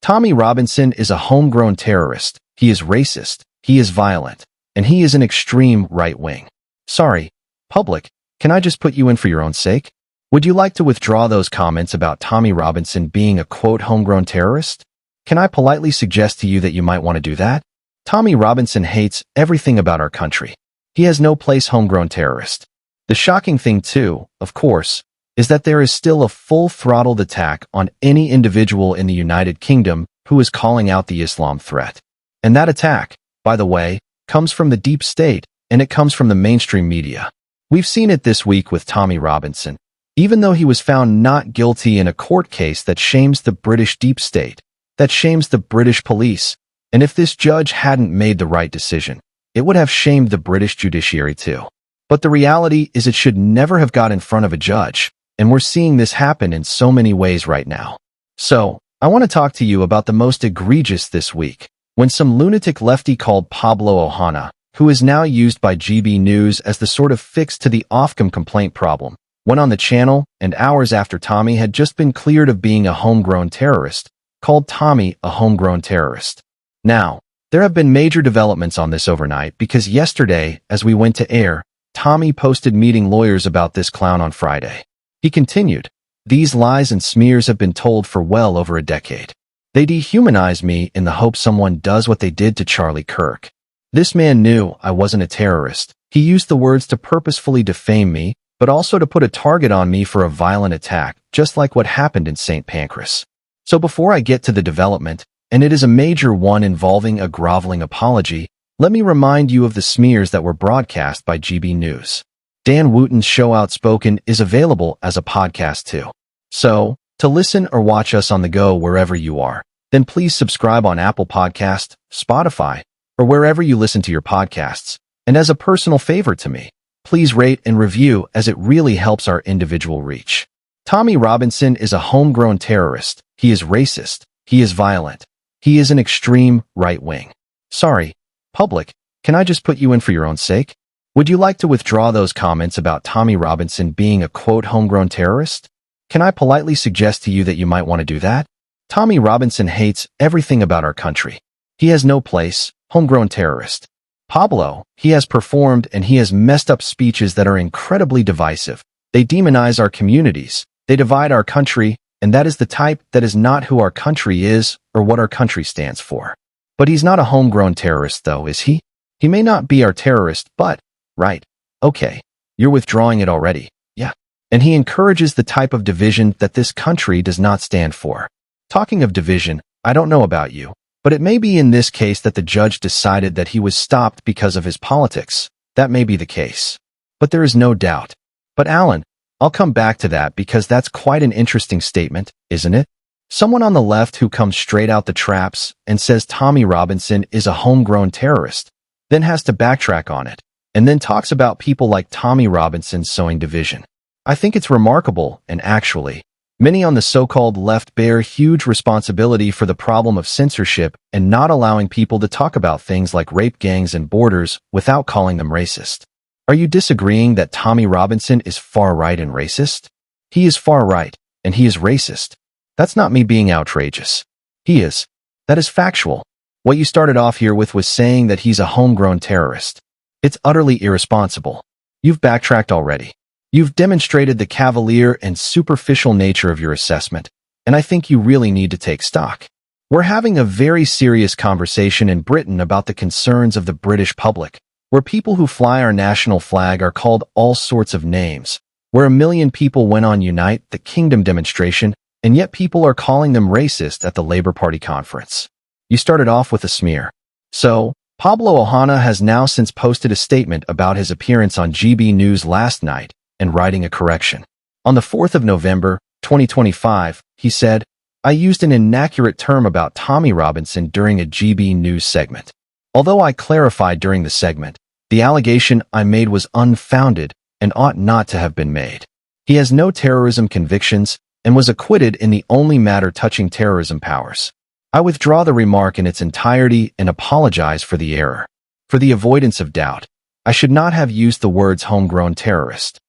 Tommy Robinson is a homegrown terrorist. He is racist. He is violent. And he is an extreme right-wing. Sorry, public, can I just put you in for your own sake? Would you like to withdraw those comments about Tommy Robinson being a quote homegrown terrorist? Can I politely suggest to you that you might want to do that? Tommy Robinson hates everything about our country. He has no place homegrown terrorist. The shocking thing too, of course, is that there is still a full-throttled attack on any individual in the United Kingdom who is calling out the Islam threat. And that attack, by the way, comes from the deep state, and it comes from the mainstream media. We've seen it this week with Tommy Robinson. Even though he was found not guilty in a court case that shames the British deep state, that shames the British police, and if this judge hadn't made the right decision, it would have shamed the British judiciary too. But the reality is it should never have got in front of a judge, and we're seeing this happen in so many ways right now. So, I want to talk to you about the most egregious this week, when some lunatic lefty called Pablo Ohana, who is now used by GB News as the sort of fix to the Ofcom complaint problem, went on the channel, and hours after Tommy had just been cleared of being a homegrown terrorist, called Tommy a homegrown terrorist. Now, there have been major developments on this overnight because yesterday, as we went to air, Tommy posted meeting lawyers about this clown on Friday. He continued, "These lies and smears have been told for well over a decade. They dehumanize me in the hope someone does what they did to Charlie Kirk. This man knew I wasn't a terrorist. He used the words to purposefully defame me, but also to put a target on me for a violent attack, just like what happened in St. Pancras. So before I get to the development, and it is a major one involving a groveling apology, let me remind you of the smears that were broadcast by GB News. Dan Wooten's show Outspoken is available as a podcast too. So, to listen or watch us on the go wherever you are, then please subscribe on Apple Podcast, Spotify, or wherever you listen to your podcasts. And as a personal favor to me, please rate and review as it really helps our individual reach. Tommy Robinson is a homegrown terrorist. He is racist. He is violent. He is an extreme right-wing. Sorry, public, can I just put you in for your own sake? Would you like to withdraw those comments about Tommy Robinson being a quote homegrown terrorist? Can I politely suggest to you that you might want to do that? Tommy Robinson hates everything about our country. He has no place, homegrown terrorist. Pablo, he has performed and he has messed up speeches that are incredibly divisive. They demonize our communities. They divide our country, and that is the type that is not who our country is or what our country stands for. But he's not a homegrown terrorist though, is he? He may not be our terrorist, but, right, okay, you're withdrawing it already, yeah. And he encourages the type of division that this country does not stand for. Talking of division, I don't know about you, but it may be in this case that the judge decided that he was stopped because of his politics. That may be the case. But there is no doubt. But Alan, I'll come back to that because that's quite an interesting statement, isn't it? Someone on the left who comes straight out the traps and says Tommy Robinson is a homegrown terrorist, then has to backtrack on it, and then talks about people like Tommy Robinson sowing division. I think it's remarkable, and actually, many on the so-called left bear huge responsibility for the problem of censorship and not allowing people to talk about things like rape gangs and borders without calling them racist. Are you disagreeing that Tommy Robinson is far-right and racist? He is far-right, and he is racist. That's not me being outrageous. He is. That is factual. What you started off here with was saying that he's a homegrown terrorist. It's utterly irresponsible. You've backtracked already. You've demonstrated the cavalier and superficial nature of your assessment, and I think you really need to take stock. We're having a very serious conversation in Britain about the concerns of the British public, where people who fly our national flag are called all sorts of names, where 1 million people went on Unite the Kingdom demonstration, and yet people are calling them racist at the Labour Party conference. You started off with a smear. So, Pablo Ohana has now since posted a statement about his appearance on GB News last night and writing a correction. On the 4th of November, 2025, he said, "I used an inaccurate term about Tommy Robinson during a GB News segment. Although I clarified during the segment, the allegation I made was unfounded and ought not to have been made. He has no terrorism convictions and was acquitted in the only matter touching terrorism powers. I withdraw the remark in its entirety and apologize for the error. For the avoidance of doubt, I should not have used the words homegrown terrorist."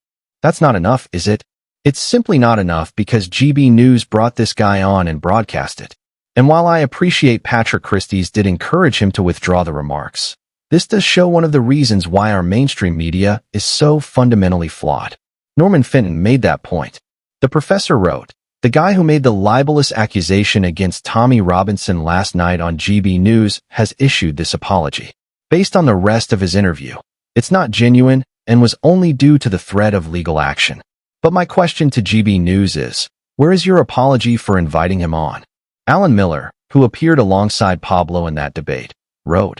That's not enough, is it? It's simply not enough because GB News brought this guy on and broadcast it. And while I appreciate Patrick Christie's did encourage him to withdraw the remarks, this does show one of the reasons why our mainstream media is so fundamentally flawed. Norman Fenton made that point. The professor wrote, "The guy who made the libelous accusation against Tommy Robinson last night on GB News has issued this apology. Based on the rest of his interview, it's not genuine and was only due to the threat of legal action. But my question to GB News is, where is your apology for inviting him on?" Alan Miller, who appeared alongside Pablo in that debate, wrote,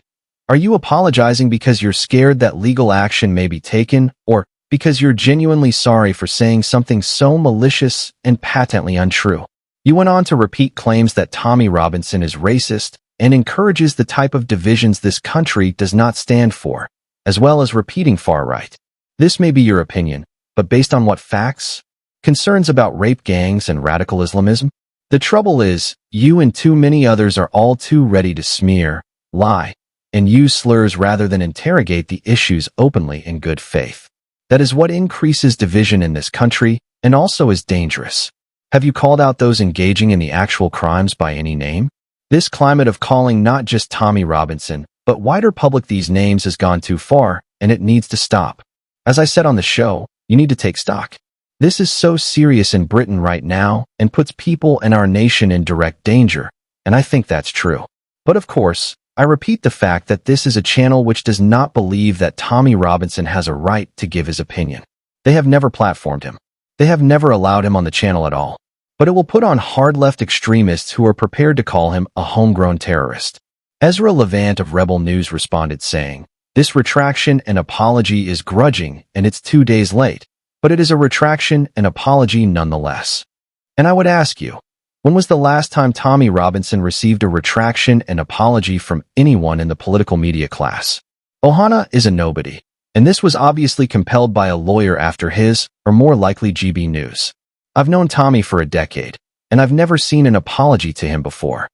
"Are you apologizing because you're scared that legal action may be taken, or because you're genuinely sorry for saying something so malicious and patently untrue?" You went on to repeat claims that Tommy Robinson is racist and encourages the type of divisions this country does not stand for, as well as repeating far-right. This may be your opinion, but based on what facts? Concerns about rape gangs and radical Islamism? The trouble is, you and too many others are all too ready to smear, lie, and use slurs rather than interrogate the issues openly in good faith. That is what increases division in this country and also is dangerous. Have you called out those engaging in the actual crimes by any name? This climate of calling not just Tommy Robinson, but wider public these names has gone too far, and it needs to stop. As I said on the show, you need to take stock. This is so serious in Britain right now and puts people and our nation in direct danger, and I think that's true. But of course, I repeat the fact that this is a channel which does not believe that Tommy Robinson has a right to give his opinion. They have never platformed him. They have never allowed him on the channel at all. But it will put on hard left extremists who are prepared to call him a homegrown terrorist. Ezra Levant of Rebel News responded saying, "This retraction and apology is grudging and it's 2 days late, but it is a retraction and apology nonetheless." And I would ask you, when was the last time Tommy Robinson received a retraction and apology from anyone in the political media class? Ohana is a nobody, and this was obviously compelled by a lawyer after his, or more likely GB News. I've known Tommy for a decade, and I've never seen an apology to him before.